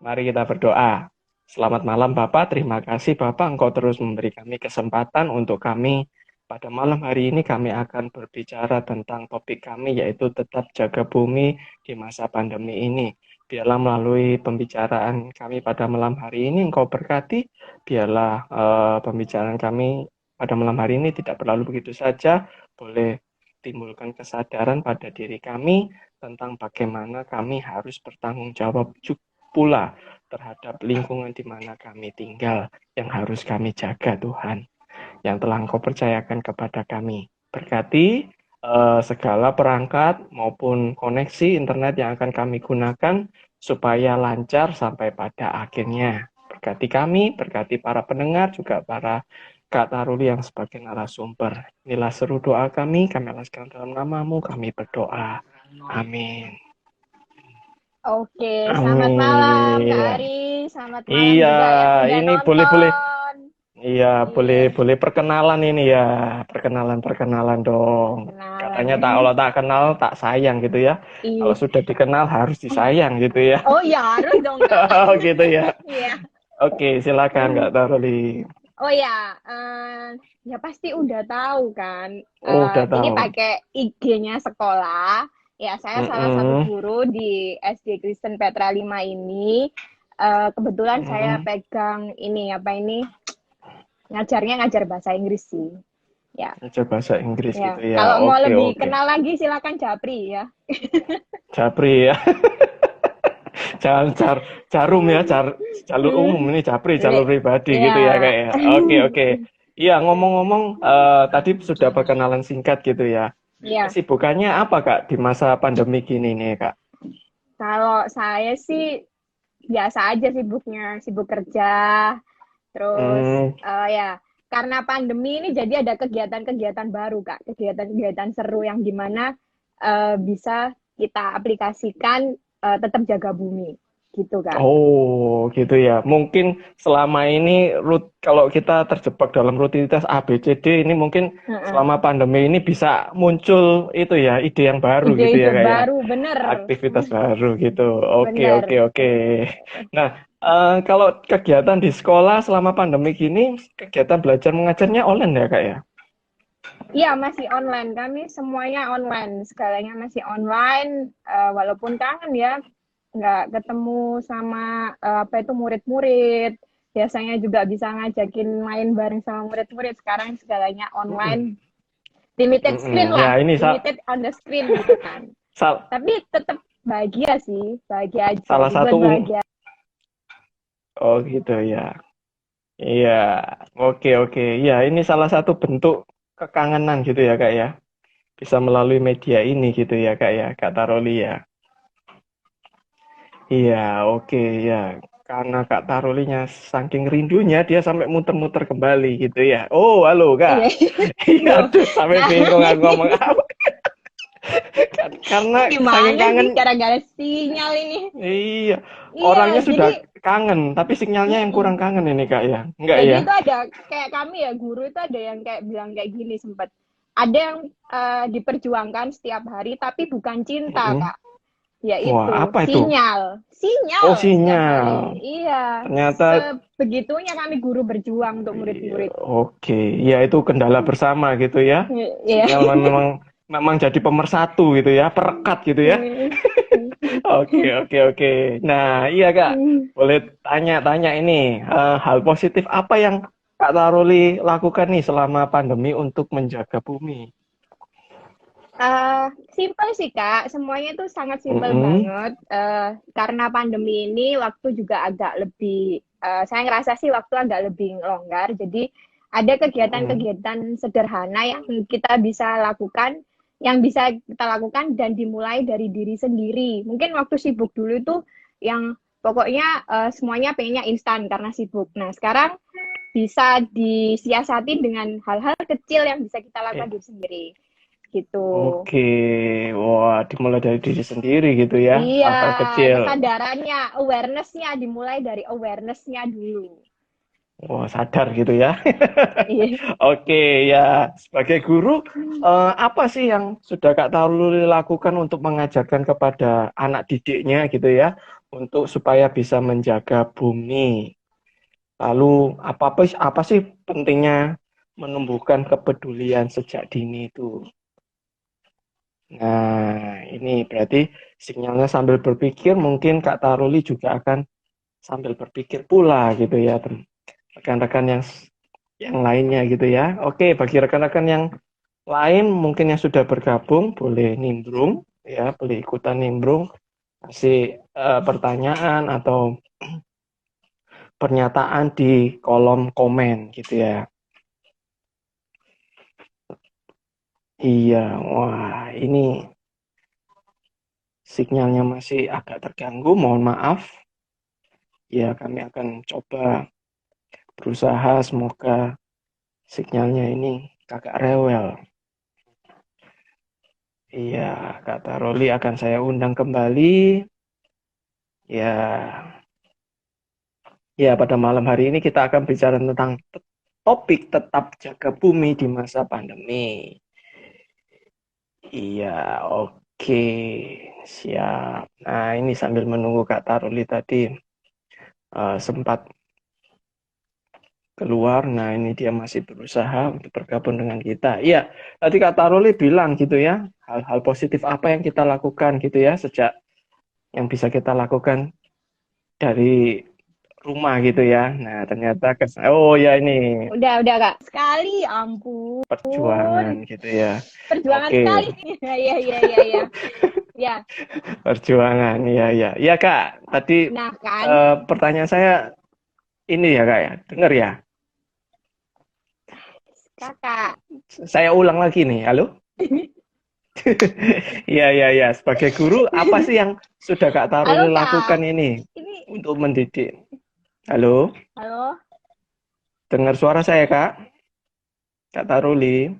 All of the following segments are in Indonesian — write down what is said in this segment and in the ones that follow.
Mari kita berdoa. Selamat malam Bapak, terima kasih Bapak Engkau terus memberi kami kesempatan untuk kami. Pada malam hari ini kami akan berbicara tentang topik kami yaitu tetap jaga bumi di masa pandemi ini. Biarlah melalui pembicaraan kami pada malam hari ini Engkau berkati, biarlah pembicaraan kami pada malam hari ini tidak berlalu begitu saja, boleh timbulkan kesadaran pada diri kami tentang bagaimana kami harus bertanggung jawab pula terhadap lingkungan di mana kami tinggal yang harus kami jaga Tuhan, yang telah Engkau percayakan kepada kami. Berkati segala perangkat maupun koneksi internet yang akan kami gunakan supaya lancar sampai pada akhirnya. Berkati kami, berkati para pendengar, juga para Kak Taruli yang sebagai narasumber. Inilah seru doa kami alaskan dalam namamu, kami berdoa. Amin. Oke, selamat malam Kak Amin. Ari, selamat malam Iya, juga yang udah ini boleh. nonton. Iya, Iya, boleh perkenalan ini ya. Perkenalan dong. kenalan Katanya ya. tak kalau tak kenal tak sayang gitu ya. Kalau Ih, sudah dikenal harus disayang gitu ya. oh ya harus dong Kak. Oh gitu ya. Iya. Oke, silakan Kak Taruli. Oh ya, ya pasti udah tahu kan. Oh, udah Ini tahu. pakai IG-nya sekolah. Ya, saya salah satu Mm-mm. guru di SD Kristen Petra 5 ini. Kebetulan saya Mm-mm. pegang ini ngajar bahasa Inggris sih. Ya. Belajar bahasa Inggris Ya, gitu ya. kalau mau Oke, lebih oke. kenal lagi silakan Japri ya. Japri ya. Jangan jarum ya, jalur umum ini Japri, jalur Ini, pribadi gitu ya ya, Kak ya. Oke. Iya, ngomong-ngomong tadi sudah perkenalan singkat gitu ya. ya. Kesibukannya apa Kak di masa pandemi gini nih Kak? Kalau saya sih biasa aja sibuknya, sibuk kerja. Terus Hmm, ya, karena pandemi ini jadi ada kegiatan-kegiatan baru Kak, kegiatan-kegiatan seru yang dimana bisa kita aplikasikan tetap jaga bumi, gitu Kak. oh gitu ya. Mungkin selama ini kalau kita terjebak dalam rutinitas A B C D ini mungkin Heeh. selama pandemi ini bisa muncul itu ya ide yang baru gitu ya Ide-ide Kak ya. baru, bener, Aktivitas baru gitu. Oke. bener. Nah, kalau kegiatan di sekolah selama pandemi gini, kegiatan belajar mengajarnya online ya Kak ya? Iya, masih online. Kami semuanya online. Segalanya masih online. Walaupun kangen ya, nggak ketemu sama apa itu murid-murid. Biasanya juga bisa ngajakin main bareng sama murid-murid. Sekarang segalanya online. Mm-mm. Limited screen Mm-mm. lah. Ya ini Limited on the screen gitu kan. sal- Tapi tetap bahagia sih. Bahagia aja. salah satu Dibuat bahagia. oh gitu ya. Iya, oke. Iya, ini salah satu bentuk kekangenan gitu ya Kak ya. Bisa melalui media ini gitu ya Kak ya, Kak Taroli ya. Iya, oke ya. Karena Kak Tarolinya saking rindunya dia sampai muter-muter kembali gitu ya. Oh, halo Kak. Iya. Iya, Loh, aduh sampai nah, bingung aku ngomong apa. Karena saking gimana kangen. sih gara-gara sinyal ini? Iya, Iya, orangnya sudah jadi kangen, tapi sinyalnya yang kurang mm-mm. kangen ini Kak ya. Enggak Jadi ya? itu ada kayak kami ya guru itu ada yang kayak bilang kayak gini sempat. Ada yang diperjuangkan setiap hari tapi bukan cinta, Mm-mm. Kak. Wah, Yaitu apa itu? sinyal. Oh, Sinyal setiap hari. sinyal. Iya. Ternyata Sebegitunya kami guru berjuang untuk iya, murid-murid. oke, ya itu kendala bersama gitu ya. Iya. Sinyal memang jadi pemersatu gitu ya, perekat gitu ya. Oke. Nah, iya Kak, boleh tanya-tanya ini hal positif apa yang Kak Taruli lakukan nih selama pandemi untuk menjaga bumi? Simpel sih Kak, semuanya itu sangat simpel Mm-mm. banget. Karena pandemi ini waktu juga agak lebih, saya ngerasa sih waktu agak lebih longgar. Jadi ada Mm-mm. kegiatan-kegiatan sederhana yang kita bisa lakukan, dan dimulai dari diri sendiri. Mungkin waktu sibuk dulu itu yang pokoknya semuanya pengennya instan karena sibuk. Nah sekarang bisa disiasati dengan hal-hal kecil yang bisa kita lakukan diri sendiri gitu. Oke, wah dimulai dari diri sendiri gitu ya, Iya, hal-hal kecil. kesadarannya, awareness-nya dimulai dari awareness-nya dulu. Wah sadar gitu ya. Iya. Oke ya, sebagai guru, apa sih yang sudah Kak Taruli lakukan untuk mengajarkan kepada anak didiknya gitu ya, untuk supaya bisa menjaga bumi. Lalu apa sih pentingnya menumbuhkan kepedulian sejak dini itu? Nah, ini berarti sinyalnya sambil berpikir, mungkin Kak Taruli juga akan sambil berpikir pula gitu ya, rekan-rekan yang lainnya gitu ya. Oke, bagi rekan-rekan yang lain mungkin yang sudah bergabung boleh nimbrung ya, boleh ikutan nimbrung, kasih pertanyaan atau pernyataan di kolom komen gitu ya. Iya, wah ini sinyalnya masih agak terganggu, mohon maaf. Ya, kami akan coba berusaha semoga sinyalnya ini kagak rewel. Iya, Kak Taroli akan saya undang kembali. Ya, ya pada malam hari ini kita akan bicara tentang topik tetap jaga bumi di masa pandemi. Iya, oke, siap. Nah, ini sambil menunggu Kak Taroli tadi sempat keluar. Nah, ini dia masih berusaha untuk bergabung dengan kita. Iya, tadi Kak Taroli bilang gitu ya, hal-hal positif apa yang kita lakukan gitu ya, sejak yang bisa kita lakukan dari rumah gitu ya. Nah, ternyata oh ya ini Udah Kak. Sekali, ampun. perjuangan gitu ya. Perjuangan Oke, sekali. Ya. Ya. perjuangan. Ya, ya. Ya, Kak. Tadi Nah, kan. pertanyaan saya ini ya, Kak ya. Dengar ya. Kakak. Saya ulang lagi nih. Halo? Iya, iya, iya. Sebagai guru, apa sih yang sudah Kak Halo, Taruli Kak. lakukan ini Ini, untuk mendidik? Halo? halo. Dengar suara saya, Kak? Kak Taruli?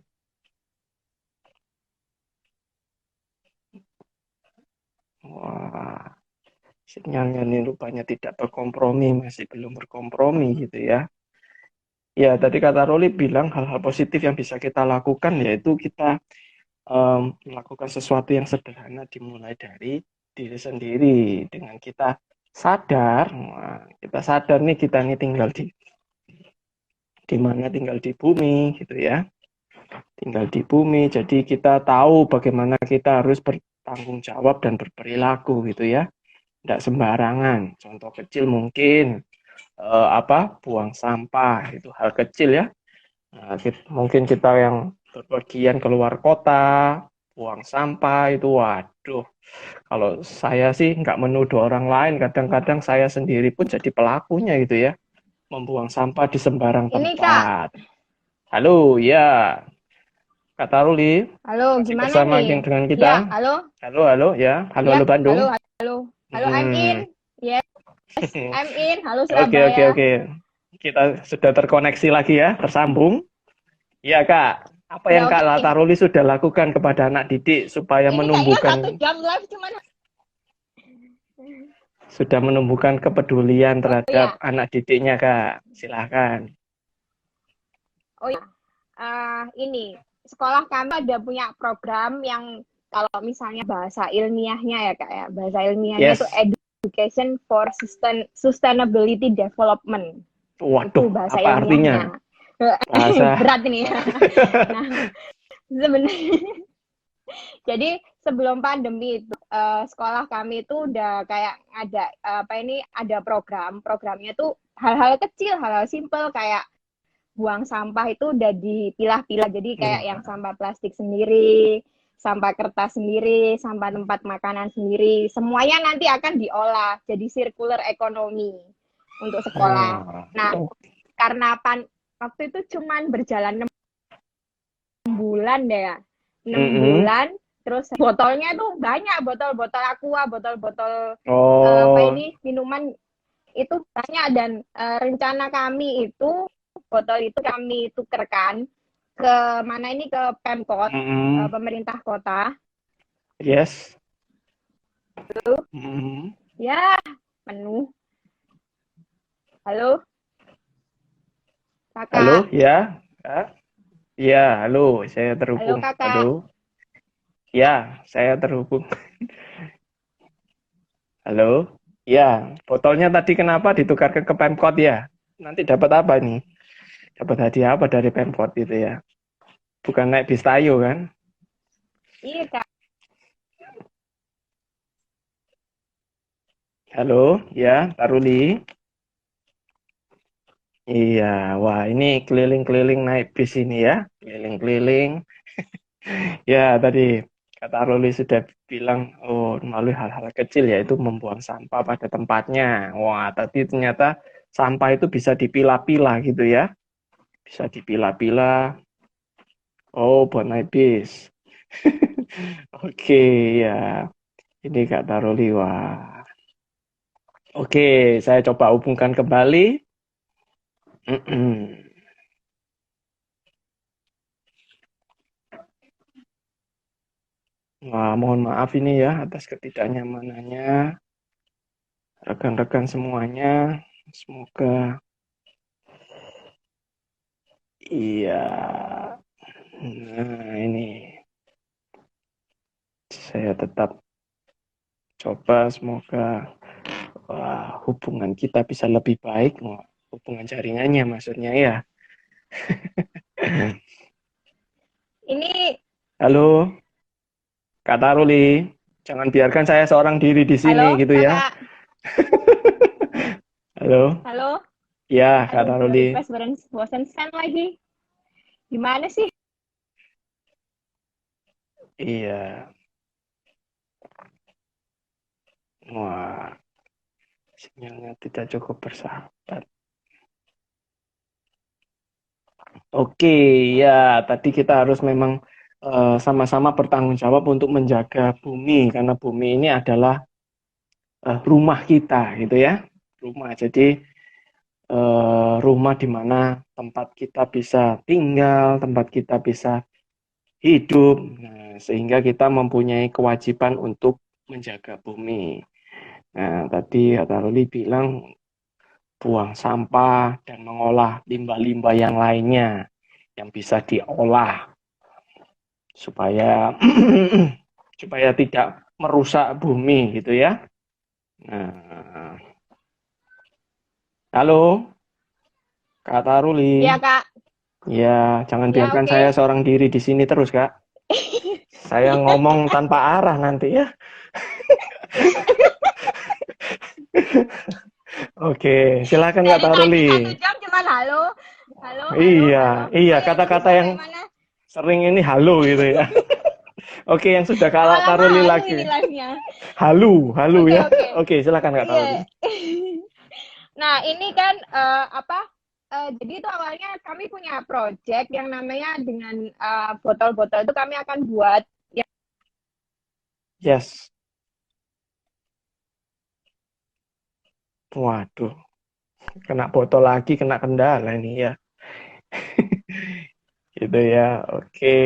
Wah, sinyalnya nih rupanya tidak berkompromi, masih belum berkompromi gitu ya. Ya, tadi kata Roli bilang hal-hal positif yang bisa kita lakukan yaitu kita melakukan sesuatu yang sederhana dimulai dari diri sendiri dengan kita sadar, wah, kita sadar nih kita ini tinggal di mana, tinggal di bumi gitu ya, tinggal di bumi. Jadi kita tahu bagaimana kita harus bertanggung jawab dan berperilaku gitu ya, tidak sembarangan. Contoh kecil mungkin buang sampah itu hal kecil ya. Nah, mungkin kita yang berpergian keluar kota, buang sampah itu, waduh. Kalau saya sih nggak menuduh orang lain, kadang-kadang saya sendiri pun jadi pelakunya gitu ya, membuang sampah di sembarang Ini, Kak. tempat. Halo, ya, Kak Taruli, Halo, masih gimana bersama nih? dengan Ya, kita. halo. Halo, halo, ya, halo, Ya, halo Bandung. halo. Halo, I'm in. Hmm. Yes, I'm in. Halo, Oke, oke, Surabaya. oke. Kita sudah terkoneksi lagi ya, tersambung. Iya, Kak. Apa yang Ya, Kak oke. Lataruli sudah lakukan kepada anak didik supaya Ini kayaknya 1 menumbuhkan jam live cuman. sudah menumbuhkan kepedulian Oh terhadap ya, anak didiknya, Kak? Silahkan. oh ya. Ini sekolah kami ada punya program yang kalau misalnya bahasa ilmiahnya ya Kak ya, bahasa ilmiahnya itu Yes. Education for Sustainability Development. Waduh, Itu bahasa apa artinya? ilmiahnya. Bahasa. Berat ini ya. Nah, sebenarnya jadi sebelum pandemi itu sekolah kami itu udah kayak ada programnya tuh hal-hal kecil, hal-hal simpel kayak buang sampah itu udah dipilah-pilah. Jadi kayak yang sampah plastik sendiri, sampah kertas sendiri, sampah tempat makanan sendiri, semuanya nanti akan diolah jadi circular economy untuk sekolah. Nah, karena waktu itu cuman berjalan 6 bulan deh ya. 6 bulan, terus botolnya tuh banyak, botol-botol aqua, botol-botol Oh. minuman itu banyak, dan rencana kami itu botol itu kami tukerkan ke mana ini, ke Pemkot, pemerintah kota. Yes. Ya, penuh. Halo, Halo, Kakak. ya. Ya, halo, saya Halo, terhubung. Halo. Kakak. Ya, saya terhubung. Halo. Ya, botolnya tadi kenapa ditukarkan ke Pemkot ya? Nanti dapat apa nih? Dapat hadiah apa dari Pemkot itu ya? Bukan naik bis Tayo kan? Iya, Kak. Halo, ya, Taruli. Iya, wah ini keliling-keliling naik bis ini ya, keliling-keliling. Ya, tadi kata Ruli sudah bilang, oh melalui hal-hal kecil yaitu membuang sampah pada tempatnya. Wah, tadi ternyata sampah itu bisa dipilah-pilah gitu ya, bisa dipilah-pilah. Oh, buat naik bis. Oke, ya, ini kata Ruli, wah. Oke, saya coba hubungkan kembali. Wah, mohon maaf ini ya atas ketidaknyamanannya rekan-rekan semuanya. Semoga iya. Nah, ini saya tetap coba semoga hubungan kita bisa lebih baik. Wah, hubungan jaringannya maksudnya ya. Ini, Halo, Kak Taruli. Jangan biarkan saya seorang diri di sini halo, gitu ya. Kakak. Halo. Halo. Ya, Kak Aduh, Taruli. request bosen send lagi. Gimana sih? Iya. Wah, sinyalnya tidak cukup bersahabat. Oke, ya tadi kita harus memang sama-sama bertanggung jawab untuk menjaga bumi karena bumi ini adalah rumah kita gitu ya. Rumah. Jadi rumah di mana tempat kita bisa tinggal, tempat kita bisa hidup. Nah, sehingga kita mempunyai kewajiban untuk menjaga bumi. Nah, tadi Kata Ruli bilang buang sampah dan mengolah limbah-limbah yang lainnya yang bisa diolah supaya supaya tidak merusak bumi gitu ya. Nah, halo Kak Taruli. Iya, Kak. Ya, jangan Ya, biarkan oke. saya seorang diri di sini terus, Kak. Saya ngomong tanpa arah nanti ya. Oke, silakan Kak Dari tadi Taruli. 1 jam cuman halo, halo, halo, Iya, halo. iya, Oh ya, ini kata-kata yang sampai mana? sering ini halo gitu ya. Oke, yang sudah Kak Lama-lama Taruli halu lagi. ini live-nya. Halu, halu Oke, ya. oke. Oke, silakan Kak Taruli. Iya. Nah, ini kan apa? Jadi itu awalnya kami punya project yang namanya dengan botol-botol itu kami akan buat yang Yes. Waduh, kena botol lagi, kena kendala ini ya. Gitu ya. Oke.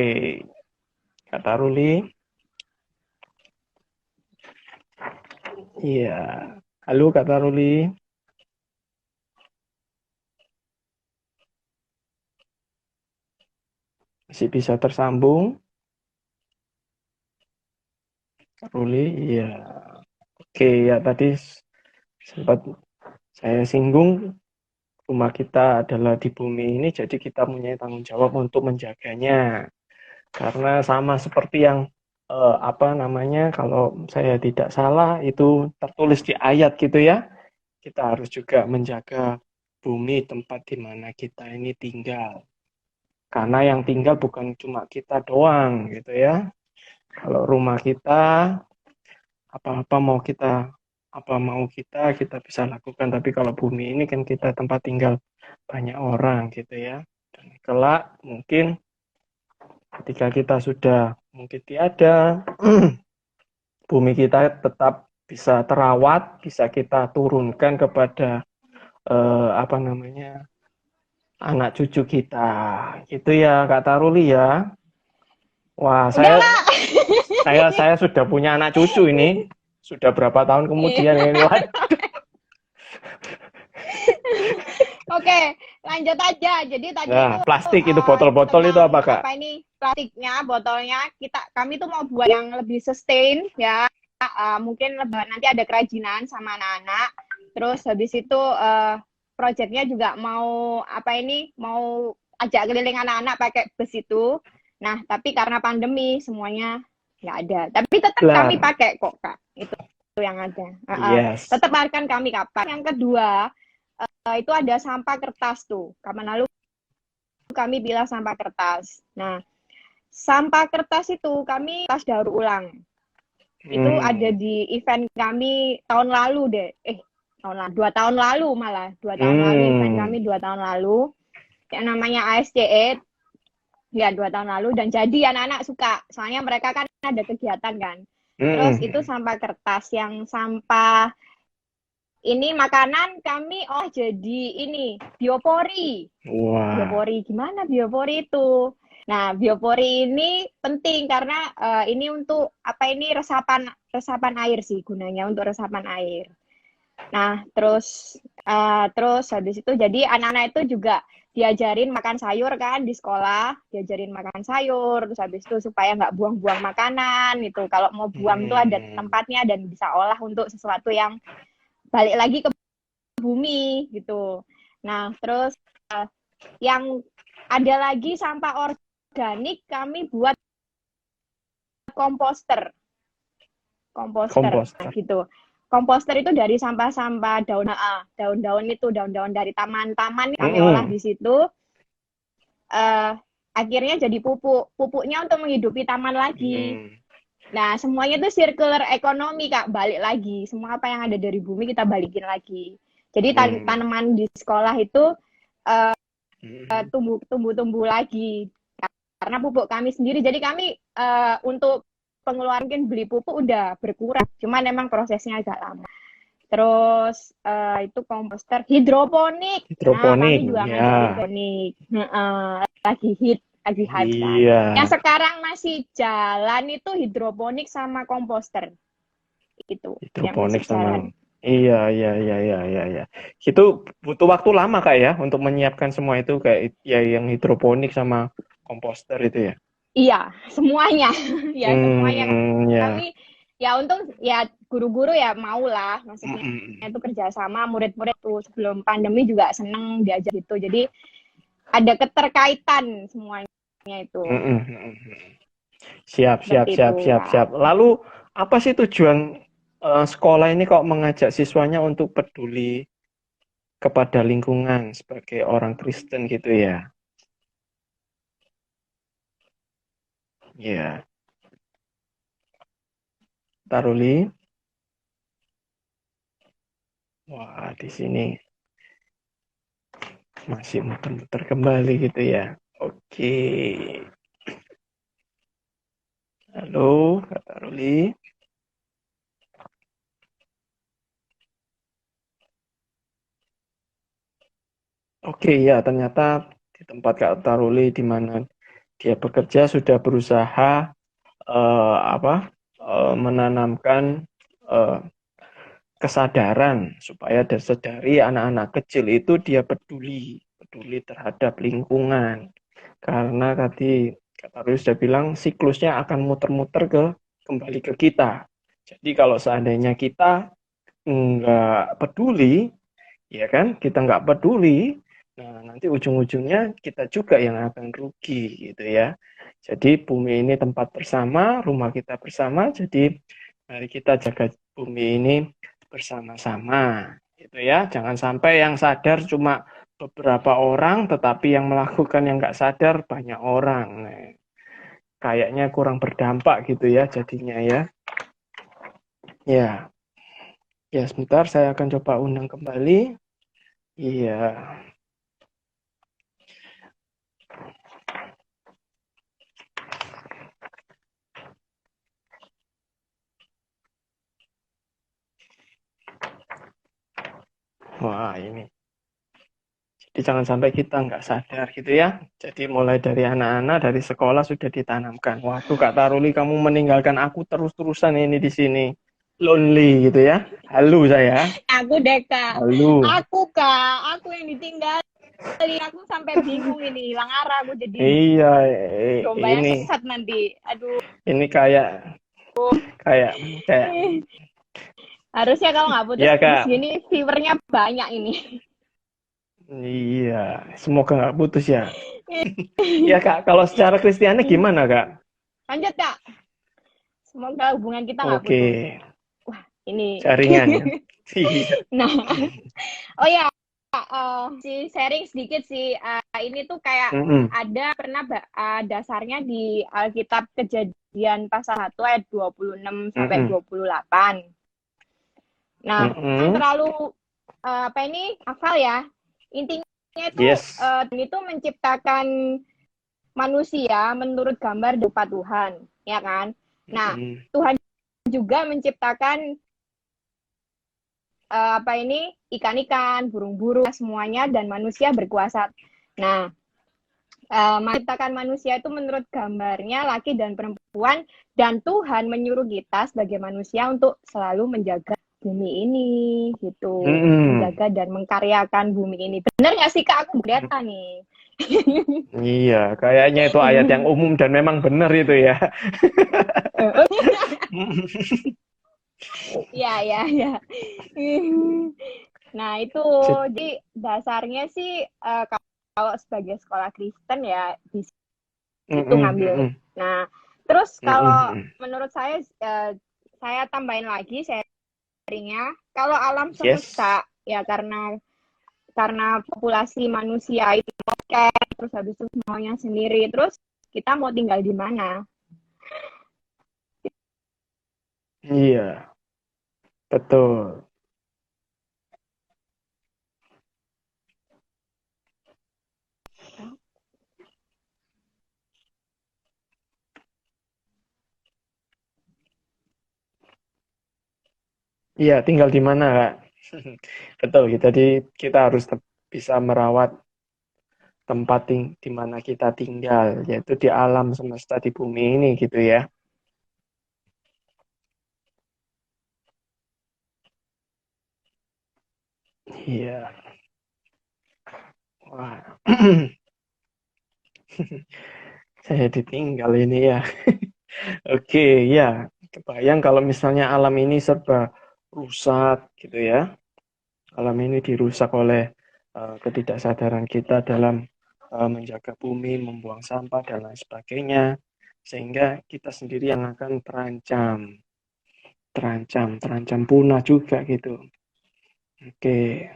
Kata Ruli. Iya. Halo Kata Ruli. Masih bisa tersambung? Kak Ruli. Iya. Oke, ya tadi sempat saya singgung rumah kita adalah di bumi ini, jadi kita punya tanggung jawab untuk menjaganya. Karena sama seperti yang apa namanya, kalau saya tidak salah itu tertulis di ayat gitu ya. Kita harus juga menjaga bumi tempat di mana kita ini tinggal. Karena yang tinggal bukan cuma kita doang gitu ya. Kalau rumah kita apa-apa mau kita bisa lakukan, tapi kalau bumi ini kan kita tempat tinggal banyak orang gitu ya. Dan kelak mungkin ketika kita sudah mungkin tiada, bumi kita tetap bisa terawat, bisa kita turunkan kepada apa namanya, anak cucu kita gitu ya Kak Taruli ya. Wah, udah lah. saya sudah punya anak cucu ini. Sudah berapa tahun kemudian ini. Oke, lanjut aja. Jadi tadi Nah, itu plastik itu botol-botol itu tentang apa, Kak? apa ini plastiknya, botolnya kami tuh mau buat yang lebih sustain ya. mungkin nanti ada kerajinan sama anak-anak. Terus habis itu proyeknya juga mau mau ajak keliling anak-anak pakai bus itu. Nah, tapi karena pandemi semuanya nggak ada. Tapi tetap kami pakai kok, Kak. Itu yang ada. Yes. Tetap akan kami kapan. Yang kedua, itu ada sampah kertas tuh. Kapan lalu kami bilang sampah kertas. Nah, sampah kertas itu kami tas daur ulang. Itu ada di event kami tahun lalu deh. 2 tahun lalu malah. 2 tahun lalu, event kami 2 tahun lalu. Yang namanya ASCE. Ya, 2 tahun lalu. Dan jadi anak-anak suka. Soalnya mereka kan ada kegiatan kan. Terus itu sampah kertas. Yang sampah ini makanan kami jadi ini biopori. Wah. Biopori gimana biopori itu? Nah, biopori ini penting karena ini untuk resapan air sih gunanya untuk resapan air. Nah, terus habis itu jadi anak-anak itu juga diajarin makan sayur kan di sekolah, diajarin makan sayur, terus habis itu supaya nggak buang-buang makanan itu. Kalau mau buang tuh ada tempatnya dan bisa olah untuk sesuatu yang balik lagi ke bumi gitu. Nah, terus yang ada lagi sampah organik kami buat komposter. Nah, gitu. Komposter itu dari sampah-sampah daun-daun itu, daun-daun dari taman-taman kami olah di situ. Akhirnya jadi pupuk. Pupuknya untuk menghidupi taman lagi. Nah, semuanya itu circular ekonomi, Kak. Balik lagi. Semua apa yang ada dari bumi kita balikin lagi. Jadi tanaman di sekolah itu tumbuh lagi. Karena pupuk kami sendiri. Jadi kami untuk pengeluaran mungkin beli pupuk udah berkurang. Cuman memang prosesnya agak lama. Terus itu komposter hidroponik. Nah, kami juga ngajar hidroponik. Lagi hype kan. Yang sekarang masih jalan itu hidroponik sama komposter. Itu. Hidroponik sama. Iya. Itu butuh waktu lama Kak ya untuk menyiapkan semua itu kayak ya yang hidroponik sama komposter itu ya. Iya, semuanya. Ya, semuanya. Kami ya untung ya guru-guru ya mau lah maksudnya itu kerjasama murid-murid tuh sebelum pandemi juga seneng diajar gitu. Jadi ada keterkaitan semuanya itu. Siap. Lalu apa sih tujuan sekolah ini kok mengajak siswanya untuk peduli kepada lingkungan sebagai orang Kristen gitu ya? Ya. Taruli. Wah, di sini masih muter-muter kembali gitu ya. Oke. Halo, Kak Taruli. Oke, ya ternyata di tempat Kak Taruli di mana dia bekerja sudah berusaha menanamkan kesadaran supaya dari anak-anak kecil itu dia peduli terhadap lingkungan. Karena tadi Kak Taruli sudah bilang siklusnya akan muter-muter kembali ke kita. Jadi kalau seandainya kita nggak peduli, ya kan, kita nggak peduli, nah nanti ujung-ujungnya kita juga yang akan rugi gitu ya. Jadi bumi ini tempat bersama, rumah kita bersama, jadi mari kita jaga bumi ini bersama-sama gitu ya. Jangan sampai yang sadar cuma beberapa orang, tetapi yang melakukan yang nggak sadar banyak orang. Nah, kayaknya kurang berdampak gitu ya jadinya ya. Ya sebentar saya akan coba undang kembali. Iya. Wah ini. Jadi jangan sampai kita nggak sadar gitu ya. Jadi mulai dari anak-anak dari sekolah sudah ditanamkan. Waduh Kak Taruli kamu meninggalkan aku terus-terusan ini di sini. Lonely gitu ya. Halo saya. Aku Deka. Halo. Aku Kak. Aku yang ditinggal. Aku sampai bingung ini. Hilang arah aku jadi. Iya. Dombanya sesat nanti. Aduh. Ini kayak kayak kayak Harusnya kalau nggak ya putus-putus Kak. gini, viewernya banyak ini. Iya, semoga nggak putus ya. Ya Kak, kalau secara Kristiani gimana Kak? Lanjut, Kak. Semoga hubungan kita nggak Oke, putus. Wah, ini. jaringan ya. Iya. Nah, oh ya, si sharing sedikit sih. Ini tuh kayak Mm-mm. ada pernah dasarnya di Alkitab Kejadian pasal 1 ayat 26 sampai Mm-mm. 28. Nah, yang Mm-mm. terlalu apa ini hafal ya. Intinya itu Yes. itu menciptakan manusia menurut gambar rupa Tuhan, ya kan? Nah, Mm-mm. Tuhan juga menciptakan apa ini ikan-ikan, burung-burung, semuanya dan manusia berkuasa. Nah, menciptakan manusia itu menurut gambarnya laki dan perempuan dan Tuhan menyuruh kita sebagai manusia untuk selalu menjaga bumi ini gitu, Mm-mm. menjaga dan mengkaryakan bumi ini. Benar nggak sih Kak? Aku berkata nih. Iya, kayaknya itu ayat yang umum dan memang benar itu ya. Iya, iya, iya. Nah, itu jadi dasarnya sih kalau sebagai sekolah Kristen ya di situ Mm-mm. ngambil. Mm-mm. Nah, terus kalau Mm-mm. menurut saya tambahin lagi sharingnya, kalau alam Yes. semesta ya karena populasi manusia itu oke, terus habis itu maunya sendiri, terus kita mau tinggal di mana? Iya, betul. Iya, tinggal di mana, Kak? Betul, jadi kita harus bisa merawat tempat di mana kita tinggal, yaitu di alam semesta di bumi ini gitu ya. Iya. Wah, saya ditinggal ini ya. Oke, ya. Kebayang kalau misalnya alam ini serba rusak gitu ya. Alam ini dirusak oleh ketidaksadaran kita dalam menjaga bumi, membuang sampah dan lain sebagainya. Sehingga kita sendiri yang akan terancam punah juga gitu. Oke.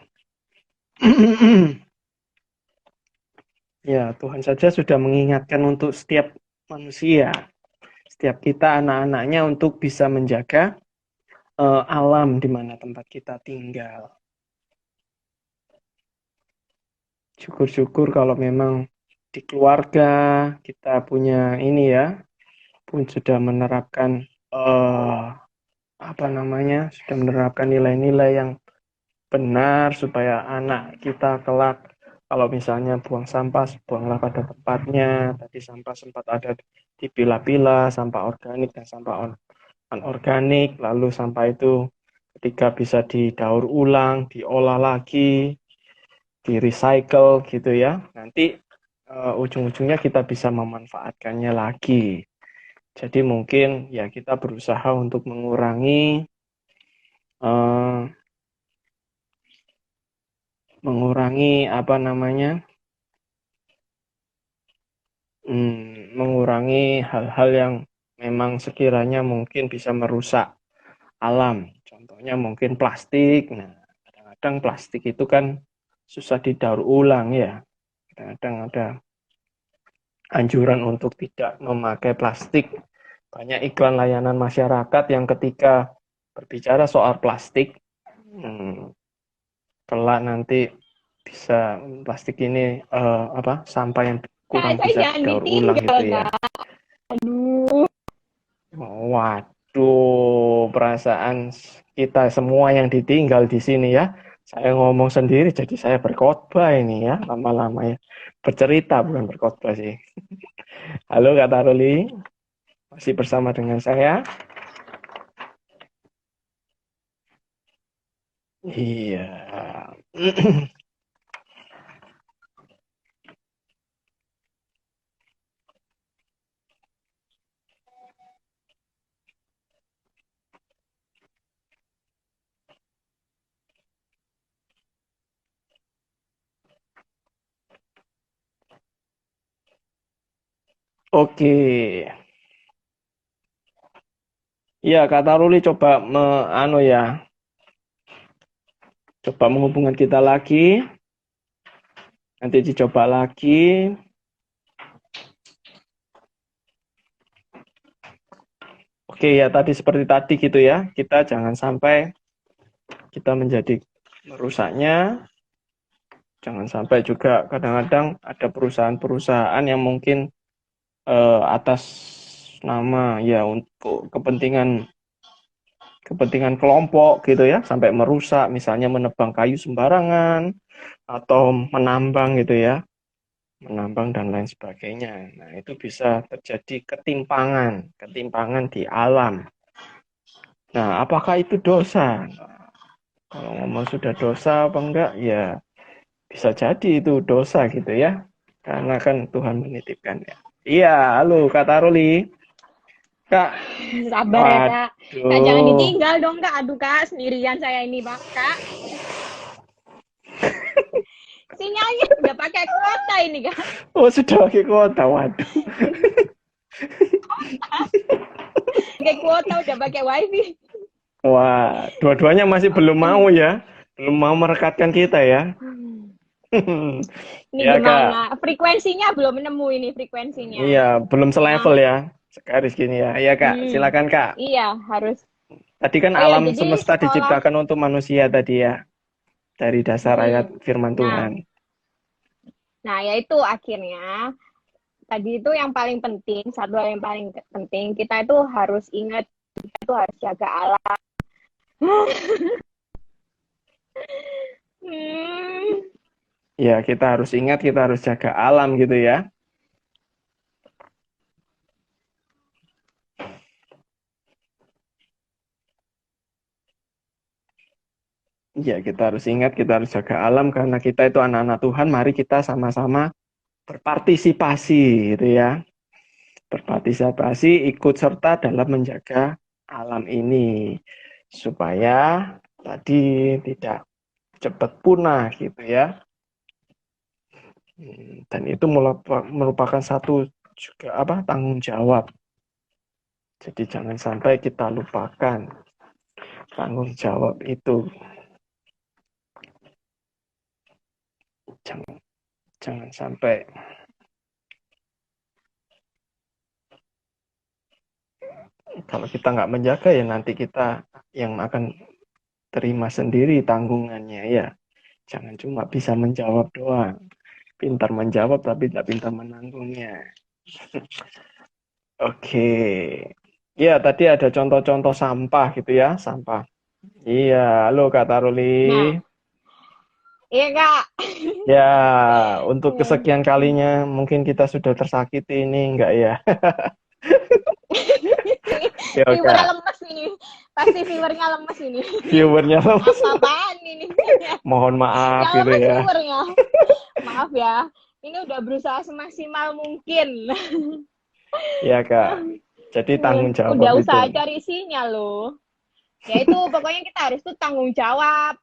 Ya, Tuhan saja sudah mengingatkan untuk setiap manusia, setiap kita anak-anaknya untuk bisa menjaga alam di mana tempat kita tinggal. Syukur-syukur kalau memang di keluarga kita punya ini ya, pun sudah menerapkan apa namanya, sudah menerapkan nilai-nilai yang benar supaya anak kita kelak kalau misalnya buang sampah, buanglah pada tempatnya. Tadi sampah sempat ada dipilah-pilah, sampah organik dan sampah anorganik. Lalu sampah itu ketika bisa didaur ulang, diolah lagi, di recycle gitu ya. Nanti ujung-ujungnya kita bisa memanfaatkannya lagi. Jadi mungkin ya kita berusaha untuk uh, mengurangi apa namanya, mengurangi hal-hal yang memang sekiranya mungkin bisa merusak alam. Contohnya mungkin plastik. Nah, kadang-kadang plastik itu kan susah didaur ulang ya. Kadang-kadang ada anjuran untuk tidak memakai plastik. Banyak iklan layanan masyarakat yang ketika berbicara soal plastik, kelak nanti bisa plastik ini sampah yang Kak, kurang saya bisa jangan didaur ulang ditinggal, gitu ya. Kak. Aduh. Waduh, perasaan kita semua yang ditinggal di sini ya. Saya ngomong sendiri, jadi saya berkhotbah ini ya, lama-lama ya. Bercerita, bukan berkhotbah sih. Halo Kak Taruli, masih bersama dengan saya? Iya. Oke. Iya, kata Ruli coba anu ya, coba menghubungkan kita lagi. Nanti dicoba lagi. Oke ya, tadi seperti tadi gitu ya. Kita jangan sampai kita menjadi merusaknya. Jangan sampai juga kadang-kadang ada perusahaan-perusahaan yang mungkin atas nama ya untuk kepentingan kepentingan kelompok gitu ya, sampai merusak, misalnya menebang kayu sembarangan atau menambang gitu ya, menambang dan lain sebagainya. Nah, itu bisa terjadi ketimpangan di alam. Nah, apakah itu dosa? Nah, kalau ngomong sudah dosa apa enggak, ya bisa jadi itu dosa gitu ya. Karena kan Tuhan menitipkan ya. Iya, halo Kak Taruli. Kak, Sabar ya kak. Kak jangan waduh. ditinggal dong kak. Aduh kak, sendirian saya ini pak kak. Sinyalnya udah pakai kuota ini kak. Oh, sudah pakai kuota, waduh. Pakai kuota udah pakai wifi. Wah, dua-duanya masih belum mau ya. Belum mau merekatkan kita ya. Ini Ya, Kak. gimana? Frekuensinya belum nemu ini frekuensinya. Iya, belum Nah, selevel ya. Sekarang gini ya. Iya, Kak. hmm, Silakan, Kak. iya harus. Tadi kan Oh ya, alam jadi semesta sekolah. diciptakan untuk manusia tadi ya. Dari dasar ayat firman Nah, Tuhan. nah yaitu akhirnya tadi itu yang paling penting, satu hal yang paling penting kita itu harus ingat, kita itu harus jaga alam. Hmm, Ya, kita harus ingat, kita harus jaga alam gitu ya. Ya, kita harus ingat, kita harus jaga alam karena kita itu anak-anak Tuhan. Mari kita sama-sama berpartisipasi gitu ya. Berpartisipasi ikut serta dalam menjaga alam ini supaya tadi tidak cepat punah gitu ya. Dan itu merupakan satu juga tanggung jawab. Jadi jangan sampai kita lupakan tanggung jawab itu. Jangan jangan sampai kalau kita nggak menjaga ya nanti kita yang akan terima sendiri tanggungannya ya. Jangan cuma bisa menjawab doang. Pintar menjawab tapi tidak pintar menanggungnya. Oke. Ya, tadi ada contoh-contoh sampah gitu ya, sampah. Iya, halo Kak Taruli. nah, iya kak. Ya, untuk kesekian kalinya mungkin kita sudah tersakiti ini enggak ya? Ya, Viewernya Kak. lemes ini, pasti viewernya lemes ini. Viewernya lemes. Apa-apaan ini? Mohon maaf Yang gitu lemes ya. viewernya. Maaf ya, ini udah berusaha semaksimal mungkin. Ya, Kak. Jadi tanggung jawab Udah itu. usaha cari sinyal loh. Ya itu pokoknya kita harus tuh tanggung jawab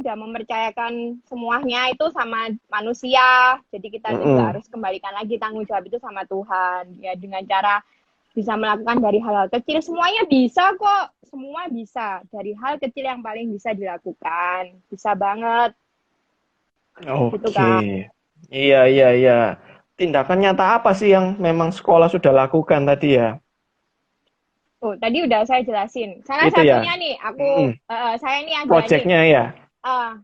dan mempercayakan semuanya itu sama manusia. Jadi kita itu juga Mm-mm. harus kembalikan lagi tanggung jawab itu sama Tuhan. Ya dengan cara bisa melakukan dari hal-hal kecil, semuanya bisa kok. Semua bisa. Dari hal kecil yang paling bisa dilakukan. Bisa banget. Gitu Oke. Kak. Iya, iya, iya. Tindakan nyata apa sih yang memang sekolah sudah lakukan tadi ya? Oh, tadi udah saya jelasin. Salah Itu ya. satunya nih, Mm-mm. saya nih ada nih. Projectnya ya. Uh,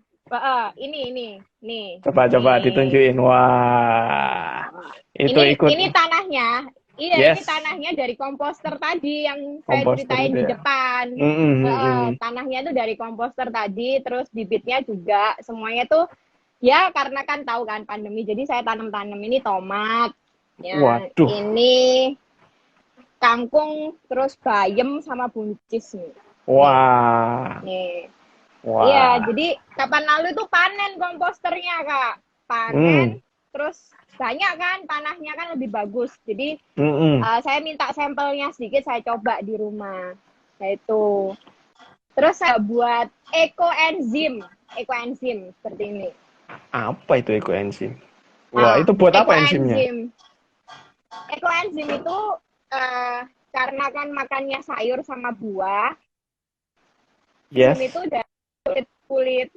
ini, nih, Coba-coba nih. ditunjukin. Wah. Itu ikut. Ini tanahnya. Iya, ini Yes. tanahnya dari komposter tadi yang saya Komposter ceritain itu di ya. depan. Mm-mm, mm-mm. Tanahnya tuh dari komposter tadi, terus bibitnya juga semuanya tuh ya karena kan tahu kan pandemi, jadi saya tanam-tanam ini tomat, ya Waduh. ini kangkung, terus bayam sama buncis nih. Nih, Wah. nih. Iya, Wah. jadi kapan lalu tuh panen komposternya, Kak. Hmm. Panen, terus banyak kan tanahnya kan lebih bagus. Jadi Mm-mm. saya minta sampelnya sedikit, saya coba di rumah. Nah itu. Terus saya buat ekoenzim seperti ini. Apa itu ekoenzim? Wah, Nah, itu buat apa enzimnya? ekoenzim. Ekoenzim itu karena kan makannya sayur sama buah, enzim Yes. itu dari kulit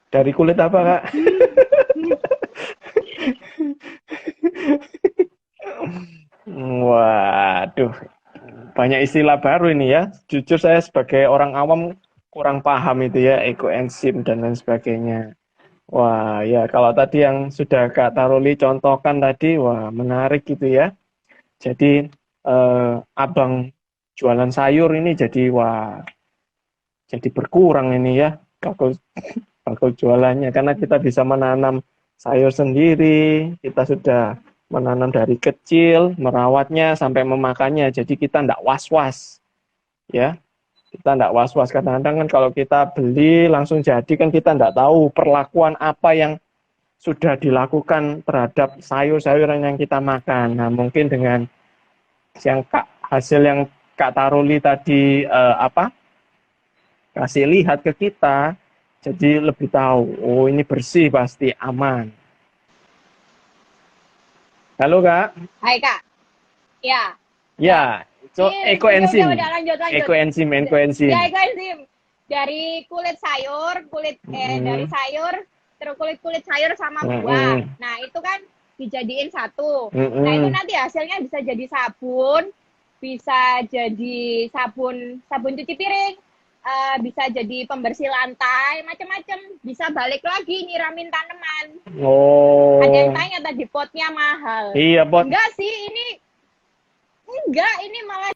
Dari kulit apa, Kak? Waduh, banyak istilah baru ini ya. Jujur saya sebagai orang awam kurang paham itu ya, ekoenzim dan lain sebagainya. Wah, ya kalau tadi yang sudah Kak Taruli contohkan tadi, wah menarik gitu ya. Jadi abang jualan sayur ini jadi wah jadi berkurang ini ya bakul bakul jualannya karena kita bisa menanam sayur sendiri, kita sudah menanam dari kecil, merawatnya sampai memakannya. Jadi kita tidak was-was ya. Kita tidak was-was. Kadang-kadang kan kalau kita beli langsung jadi kan kita tidak tahu perlakuan apa yang sudah dilakukan terhadap sayur-sayuran yang kita makan. Nah, mungkin dengan hasil yang Kak Taruli tadi kasih lihat ke kita, jadi lebih tahu, oh ini bersih pasti aman. Halo Kak, Hai Kak, ya. ya, ekoenzim, Udah lanjut. ekoenzim. Ya ekoenzim dari kulit sayur, dari sayur, terus kulit sayur sama buah. Nah itu kan dijadiin satu. Nah itu nanti hasilnya bisa jadi sabun, bisa jadi sabun cuci piring, bisa jadi pembersih lantai, macam-macam. Bisa balik lagi nyiramin tanaman. Oh. Ada yang tanya tadi potnya mahal. Iya pot. Enggak, ini malah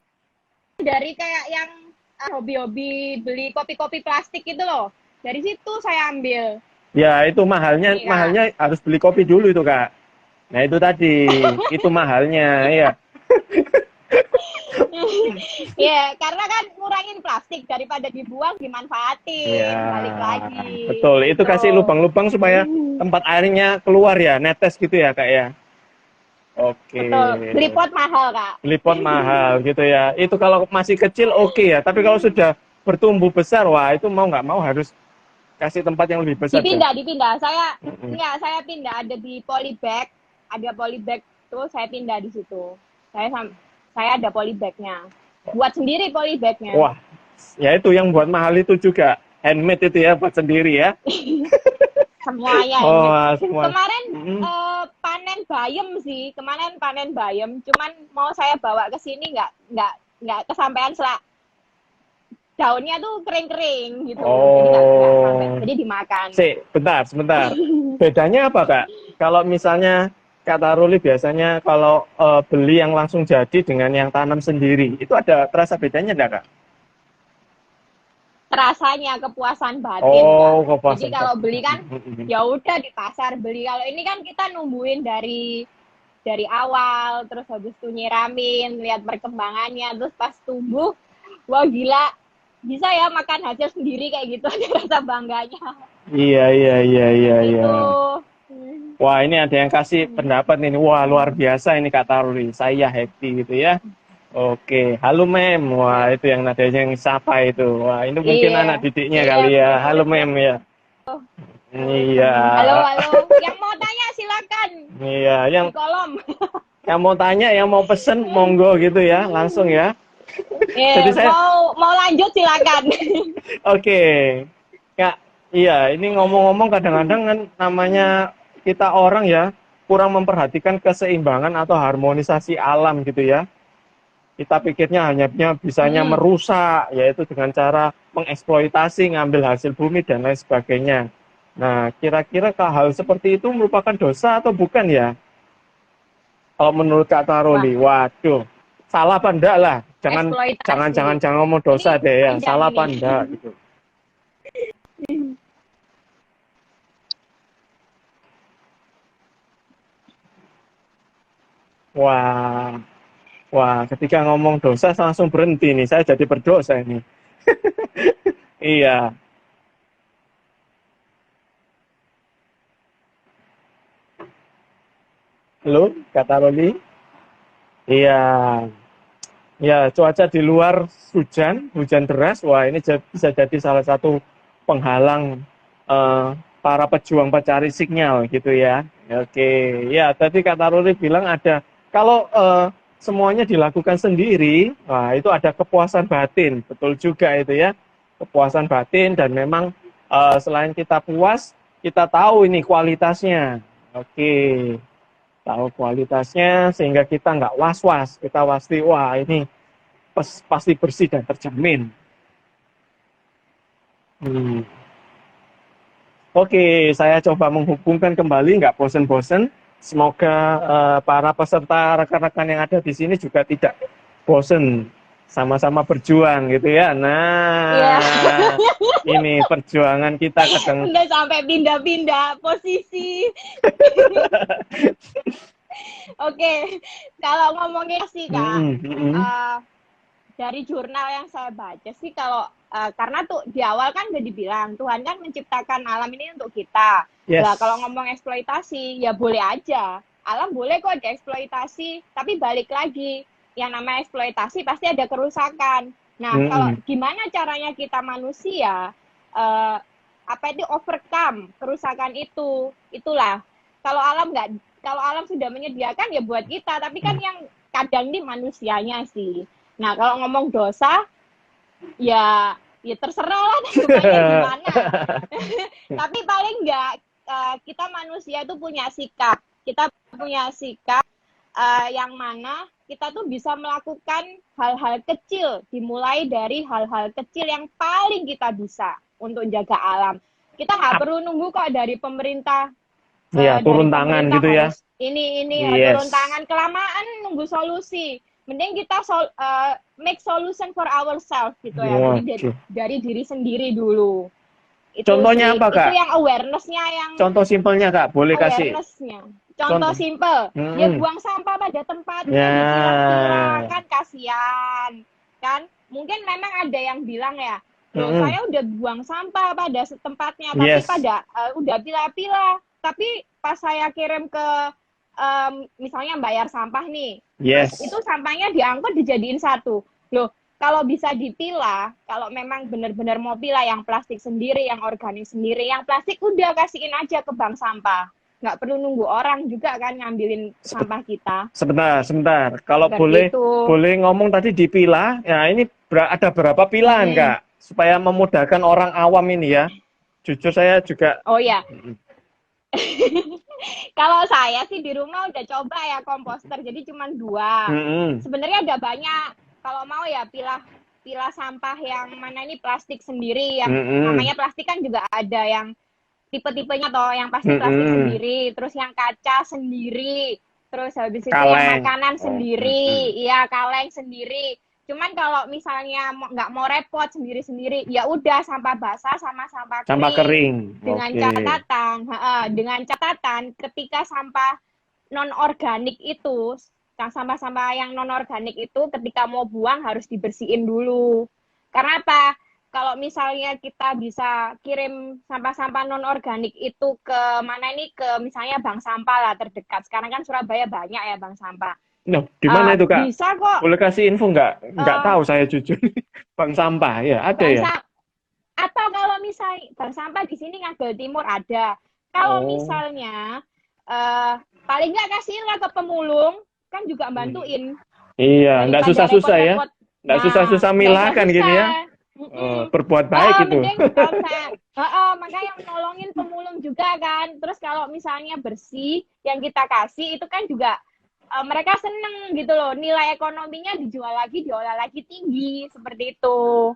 dari kayak yang hobi-hobi beli kopi-kopi plastik itu loh. Dari situ saya ambil. Ya itu mahalnya harus beli kopi dulu itu Kak. Nah itu tadi, itu mahalnya ya. Ya, karena kan ngurangin plastik daripada dibuang dimanfaatin, balik lagi. Betul, itu kasih lubang-lubang supaya tempat airnya keluar ya, netes gitu ya Kak ya. Oke. Betul. Beli pot mahal Kak. Beli pot mahal gitu ya. Itu kalau masih kecil oke ya, tapi kalau sudah bertumbuh besar, wah itu mau nggak mau harus kasih tempat yang lebih besar. Dipindah. Saya pindah, ada di polybag, tuh saya pindah di situ. Saya ada polybagnya. Buat sendiri polybagnya. Wah, ya itu yang buat mahal itu juga handmade itu ya, buat sendiri ya. Semuanya semua. Kemarin panen bayam, cuman mau saya bawa ke sini nggak kesampaian daunnya tuh kering-kering gitu. Jadi nggak sampai, jadi dimakan. Sebentar. Bedanya apa Kak? Kalau misalnya Kak Taruli biasanya kalau beli yang langsung jadi dengan yang tanam sendiri, itu ada terasa bedanya enggak Kak? Rasanya kepuasan batin Kak. Jadi kalau beli kan ya udah di pasar beli. Kalau ini kan kita numbuhin dari awal, terus habis itu nyiramin, lihat perkembangannya, terus pas tumbuh, wah gila, bisa ya makan hasil sendiri kayak gitu, ada rasa bangganya. Iya. Itu. Wah ini ada yang kasih pendapat ini, wah luar biasa ini Kak Taruli, saya happy gitu ya. Oke, halo Mem. Wah, itu yang nadanya yang sapa itu. Wah, ini mungkin anak didiknya kali ya. Halo Mem ya. Iya. Halo. Yang mau tanya silakan. Iya, yang di kolom. Yang mau tanya, yang mau pesen monggo gitu ya, langsung ya. Jadi saya mau lanjut silakan. Oke. Kak, iya, ini ngomong-ngomong kadang-kadang kan namanya kita orang ya kurang memperhatikan keseimbangan atau harmonisasi alam gitu ya. Kita pikirnya hanya bisanya merusak, yaitu dengan cara mengeksploitasi, ngambil hasil bumi, dan lain sebagainya. Nah, kira-kira hal seperti itu merupakan dosa atau bukan ya? Kalau menurut Kak Taruli, waduh, salah apa enggak lah? Jangan ngomong dosa deh ya, salah apa enggak gitu. Wah, ketika ngomong dosa saya langsung berhenti nih, saya jadi berdosa ini. Iya. Halo, Kak Taruli? Iya. Ya, cuaca di luar hujan deras. Wah, ini bisa jadi salah satu penghalang para pejuang pencari sinyal gitu ya. Oke, ya tadi Kak Taruri bilang ada kalau semuanya dilakukan sendiri, wah itu ada kepuasan batin, betul juga itu ya, kepuasan batin dan memang selain kita puas, kita tahu ini kualitasnya. Oke, tahu kualitasnya sehingga kita nggak was-was, kita pasti wah ini pasti bersih dan terjamin. Hmm. Oke, saya coba menghubungkan kembali, nggak bosen-bosen. Semoga para peserta rekan-rekan yang ada di sini juga tidak bosen, sama-sama berjuang gitu ya. Iya. Nah, ini perjuangan kita kadang. Udah sampai pindah-pindah posisi. Oke, kalau ngomongin sih Kak, dari jurnal yang saya baca sih kalau karena tuh di awal kan udah dibilang Tuhan kan menciptakan alam ini untuk kita. Yes. Nah, kalau ngomong eksploitasi ya boleh aja. Alam boleh kok dieksploitasi, tapi balik lagi yang namanya eksploitasi pasti ada kerusakan. Nah, kalau gimana caranya kita manusia apa itu overcome kerusakan itu? Itulah. Kalau alam sudah menyediakan ya buat kita, tapi kan yang kadang di manusianya sih. Nah, kalau ngomong dosa, ya terserah lah gimana. Tapi paling enggak kita manusia itu punya sikap. Kita punya sikap yang mana kita tuh bisa melakukan hal-hal kecil, dimulai dari hal-hal kecil yang paling kita bisa untuk jaga alam. Kita nggak perlu nunggu kok dari pemerintah. Ya, turun tangan gitu ya. Ini yes. Turun tangan, kelamaan nunggu solusi. Mending kita make solution for ourselves gitu ya. Dari diri sendiri dulu. Itu contohnya sih, apa Kak? Itu yang awareness-nya yang. Contoh simpelnya Kak, boleh kasih? Awareness-nya. Contoh simpel, ya buang sampah pada tempatnya, kan kasihan, kan? Mungkin memang ada yang bilang ya, loh saya udah buang sampah pada tempatnya, tapi udah pilah-pilah. Tapi pas saya kirim ke misalnya bayar sampah nih, itu sampahnya diangkut dijadiin satu. Loh, kalau bisa dipilah, kalau memang benar-benar mau pilah yang plastik sendiri, yang organik sendiri, yang plastik udah kasihin aja ke bank sampah. Nggak perlu nunggu orang juga kan ngambilin sampah kita. Sebentar. Kalau boleh ngomong tadi dipilah, ya ini ada berapa pilahan Kak? Supaya memudahkan orang awam ini ya. Jujur saya juga. Oh ya. Kalau saya sih di rumah udah coba ya komposter, jadi cuma 2. Sebenarnya ada banyak. Kalau mau ya pilah sampah yang mana ini plastik sendiri, yang namanya plastik kan juga ada yang tipe-tipenya toh, yang pasti plastik sendiri, terus yang kaca sendiri, terus habis itu yang makanan sendiri, iya kaleng sendiri. Cuman kalau misalnya nggak mau repot sendiri-sendiri, ya udah sampah basah sama sampah kering. Dengan catatan ketika sampah non organik itu, sampah-sampah yang non organik itu ketika mau buang harus dibersihin dulu. Karena apa? Kalau misalnya kita bisa kirim sampah-sampah non-organik itu ke mana ini, ke misalnya bank sampah lah terdekat. Sekarang kan Surabaya banyak ya bank sampah. Nah, di mana itu Kak? Bisa kok. Boleh kasih info nggak? Nggak tahu saya jujur. Bank sampah ya, ada ya? Atau kalau misalnya bank sampah di sini Ngagel Timur ada. Kalau misalnya paling nggak kasihinlah ke pemulung, kan juga bantuin. Iya, nggak susah-susah ya. Nggak susah-susah milah kan gitu ya. Berbuat baik itu. Makanya yang nolongin pemulung juga kan. Terus kalau misalnya bersih yang kita kasih itu kan juga mereka seneng gitu loh. Nilai ekonominya dijual lagi, diolah lagi tinggi seperti itu.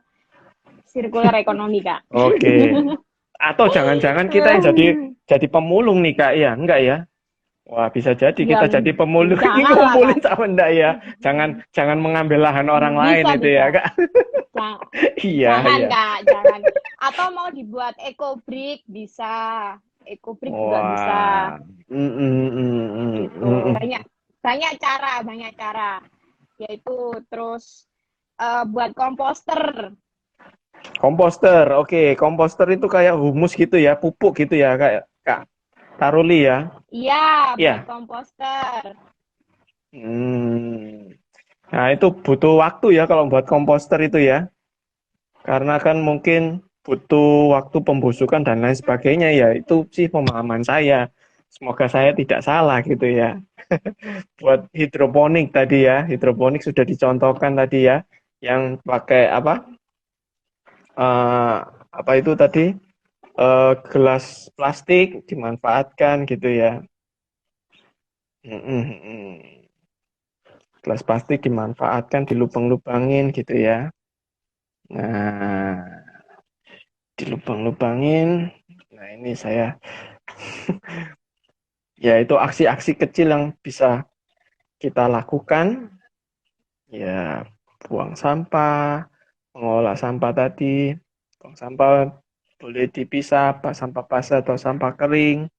Sirkular ekonomi Kak. Oke. Atau jangan-jangan kita yang jadi pemulung nih Kak ya? Enggak ya? Wah, bisa jadi kita jadi pemulung. Ini ngumpulin sama enggak ya? Jangan mengambil lahan orang lain itu ya, Kak. Jangan, Kak, jangan. Atau mau dibuat eco-brick bisa. Eco-brick juga bisa. Gitu. Banyak cara. Yaitu terus buat komposter. Komposter, oke. Komposter itu kayak humus gitu ya, pupuk gitu ya, Kak. Taruli ya? Iya, komposter. Nah, itu butuh waktu ya kalau buat komposter itu ya. Karena kan mungkin butuh waktu pembusukan dan lain sebagainya ya. Itu sih pemahaman saya. Semoga saya tidak salah gitu ya. Buat hidroponik tadi ya, hidroponik sudah dicontohkan tadi ya, yang pakai eh, apa itu tadi, gelas plastik dimanfaatkan gitu ya. Gelas plastik dimanfaatkan, dilubang-lubangin gitu ya. Nah, dilubang-lubangin. Nah, ini saya ya itu aksi-aksi kecil yang bisa kita lakukan ya, buang sampah, mengolah sampah tadi. Buang sampah boleh dipisah, sampah basah atau sampah kering.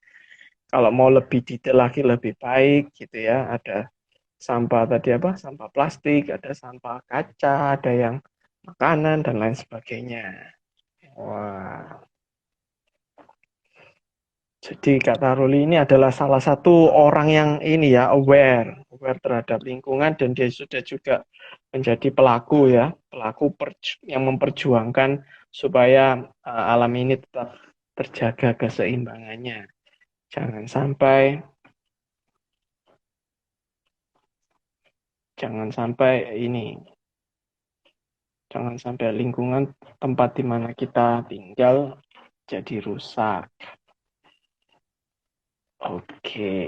Kalau mau lebih detail lagi lebih baik gitu ya. Ada sampah tadi apa? Sampah plastik, ada sampah kaca, ada yang makanan dan lain sebagainya. Wah. Jadi Kak Taruli ini adalah salah satu orang yang ini ya, aware terhadap lingkungan, dan dia sudah juga menjadi pelaku ya, pelaku yang memperjuangkan supaya alam ini tetap terjaga keseimbangannya. Jangan sampai jangan sampai ini, jangan sampai lingkungan tempat di mana kita tinggal jadi rusak. Oke.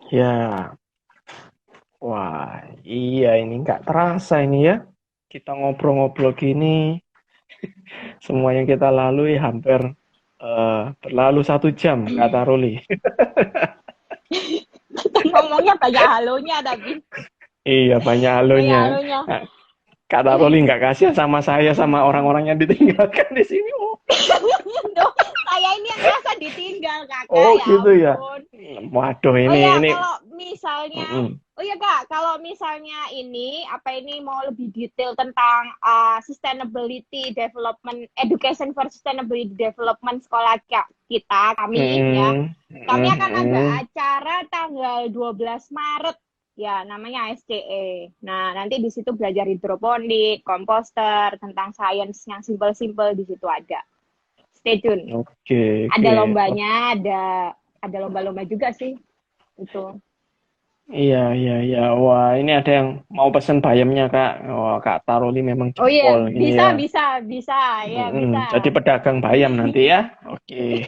Ya, wah, iya ini nggak terasa ini ya. Kita ngobrol-ngobrol gini, semua yang kita lalui hampir berlalu 1 jam, kata Ruli. Ngomongnya banyak halonya tapi. Iya, banyak Banyak halonya. halonya. Nah, kata Ruli nggak kasihan sama saya, sama orang-orang yang ditinggalkan di sini. Duh, saya ini yang merasa ditinggal kakak, Oh, ya gitu ya. ampun. Waduh, Oh ya, ini. kalau misalnya, oh ya kak, kalau misalnya ini mau lebih detail tentang sustainability development, education for sustainability development sekolah kita, kami ya, kami akan ada acara tanggal 12 Maret ya, namanya SCE. Nah, nanti di situ belajar hidroponik, komposter, tentang sains yang simple-simple di situ ada. Stay tune. Oke. Ada lombanya, ada lomba-lomba juga sih itu. Iya. Wah, ini ada yang mau pesen bayamnya, Kak. Wah, Kak Taruli memang Oh iya, jempol ini ya. bisa, ya bisa. Jadi pedagang bayam nanti ya. Oke.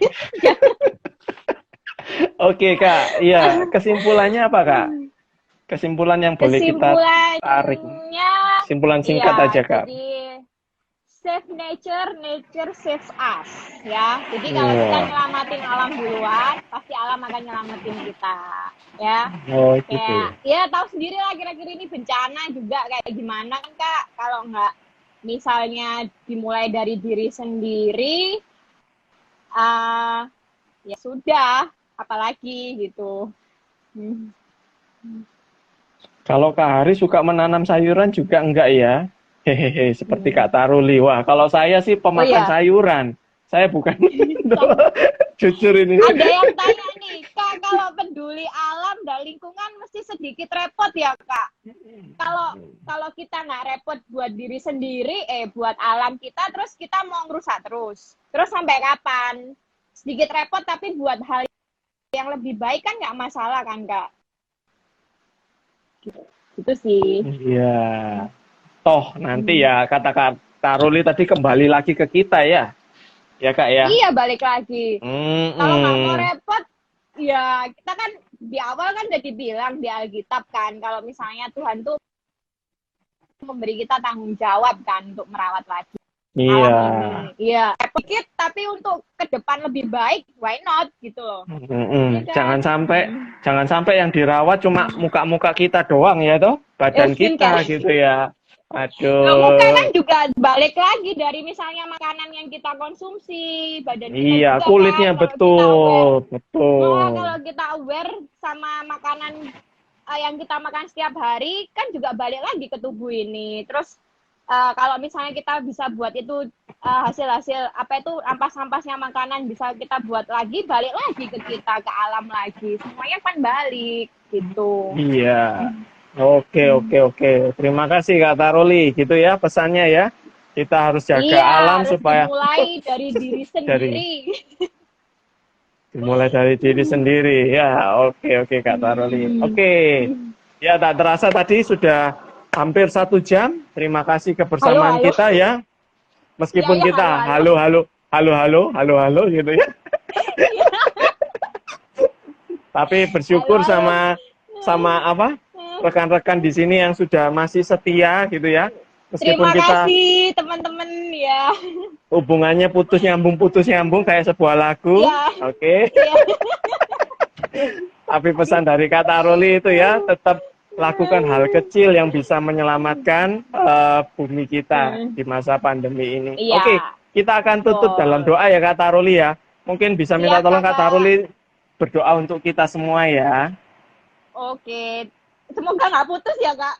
Oke, Kak. Iya, kesimpulannya apa, Kak? Kesimpulan yang boleh kita tarik. Kesimpulannya, Kesimpulan singkat ya, aja, Kak. jadi save nature, nature saves us, ya. Jadi kalau kita Wah. nyelamatin alam duluan, pasti alam akan nyelamatin kita, ya. Oh, gitu Kayak, ya. ya tahu sendiri lah kira-kira ini bencana juga kayak gimana kan Kak, kalau nggak misalnya dimulai dari diri sendiri, ya sudah, apalagi gitu. Kalau Kak Hari suka menanam sayuran juga enggak ya? Hehehe, seperti Kak Taruli. Wah, kalau saya sih pemakan sayuran. Saya bukan jujur ini. Ada yang tanya nih, Kak, kalau peduli alam dan lingkungan mesti sedikit repot ya, Kak? Kalau kita nggak repot buat diri sendiri, buat alam kita, terus kita mau ngerusak terus. Terus sampai kapan? Sedikit repot, tapi buat hal yang lebih baik kan nggak masalah kan, Kak? Gitu sih. Iya. Toh nanti ya kata Kak Taruli tadi kembali lagi ke kita ya. Ya Kak ya. Iya, balik lagi. Kalau nggak mau repot, ya kita kan di awal kan udah dibilang di Alkitab kan, kalau misalnya Tuhan tuh memberi kita tanggung jawab kan untuk merawat lagi Iya. Iya, sedikit tapi untuk ke depan lebih baik, why not gitu loh. Ya kan? Jangan sampai yang dirawat cuma muka-muka kita doang ya toh, badan kita gitu ya. Aduh. Nah, muka kan juga balik lagi dari misalnya makanan yang kita konsumsi, badan kita iya, juga kulitnya kan, betul. Nah, kalau kita aware sama makanan yang kita makan setiap hari kan juga balik lagi ke tubuh ini. Terus kalau misalnya kita bisa buat itu hasil-hasil apa itu ampas-ampasnya makanan bisa kita buat lagi, balik lagi ke kita, ke alam lagi. Semuanya kan balik gitu. Iya. Oke. Terima kasih Kak Taroli. Gitu ya pesannya ya. Kita harus jaga Iya, alam harus supaya dimulai dari diri sendiri. dimulai dari diri sendiri. Ya, oke Kak Taroli. Oke. Ya, tak terasa tadi sudah hampir 1 jam. Terima kasih kebersamaan Halo. kita ya. Meskipun Iya, kita halo. halo gitu ya. Tapi bersyukur Halo. sama apa? Rekan-rekan di sini yang sudah masih setia gitu ya. Meskipun Terima kita kasih teman-teman ya. hubungannya putus nyambung kayak sebuah lagu. Iya. Oke. Iya. Tapi pesan dari Kak Taroli itu ya, tetap lakukan hal kecil yang bisa menyelamatkan bumi kita di masa pandemi ini. Iya. Oke, kita akan tutup dalam doa ya Kak Taroli ya. Mungkin bisa minta Iya, tolong Kak Kakak. Taroli berdoa untuk kita semua ya. Oke. Semoga nggak putus ya, Kak.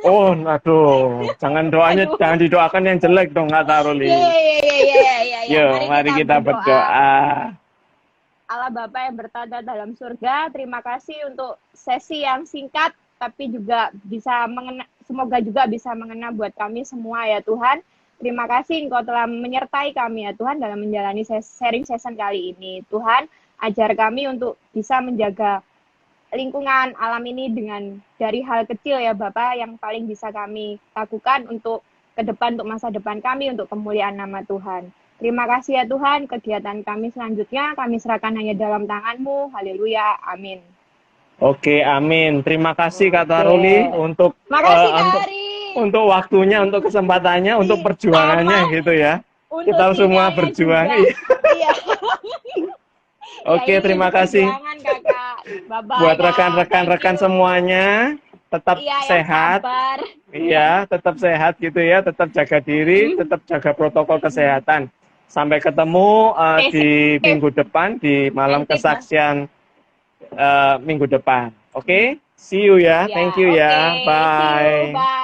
Oh, aduh, jangan doanya, Aduh. jangan didoakan yang jelek dong Kak Taroli. Iya. Yuk, mari kita berdoa. Allah Bapa yang bertata dalam surga, terima kasih untuk sesi yang singkat, tapi juga bisa semoga juga bisa mengena buat kami semua ya Tuhan. Terima kasih Engkau telah menyertai kami ya Tuhan dalam menjalani sharing session kali ini. Tuhan, ajar kami untuk bisa menjaga lingkungan alam ini dengan dari hal kecil ya Bapak yang paling bisa kami lakukan untuk ke depan, untuk masa depan kami, untuk kemuliaan nama Tuhan. Terima kasih ya Tuhan, kegiatan kami selanjutnya kami serahkan hanya dalam tangan-Mu. Haleluya, amin. Oke, amin. Terima kasih Kak Taroli untuk Makasih Kak Ari. untuk waktunya, untuk kesempatannya, untuk perjuangannya gitu ya. Untuk kita semua berjuang. Iya. Oke, terima kasih. Kakak. Bye-bye, buat rekan-rekan semuanya, tetap sehat. Iya, tetap sehat gitu ya, tetap jaga diri, tetap jaga protokol kesehatan. Sampai ketemu di minggu depan, di malam kesaksian minggu depan. Oke? See you ya. Thank you ya. Bye.